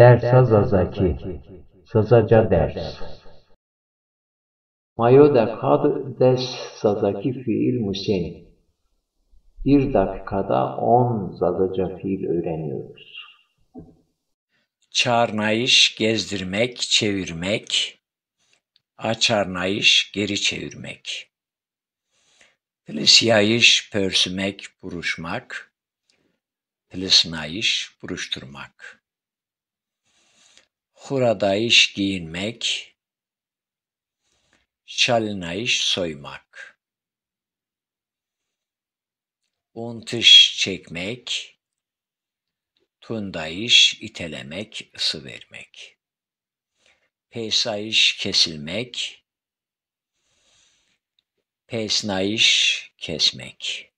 Dersazazaki, sazaca ders. Mayo dekad des sazaki fiil musin. Bir dakikada 10 zazaca fiil öğreniyoruz. Çarnayış, gezdirmek, çevirmek. Açarnayış, geri çevirmek. Plisyayış, pörsümek, buruşmak. Plisnayış, buruşturmak. Huradayış, giyinmek. Şalinayış, soymak. Untış, çekmek. Tundayış, itelemek, ısı vermek. Pesayış, kesilmek. Pesnayış, kesmek.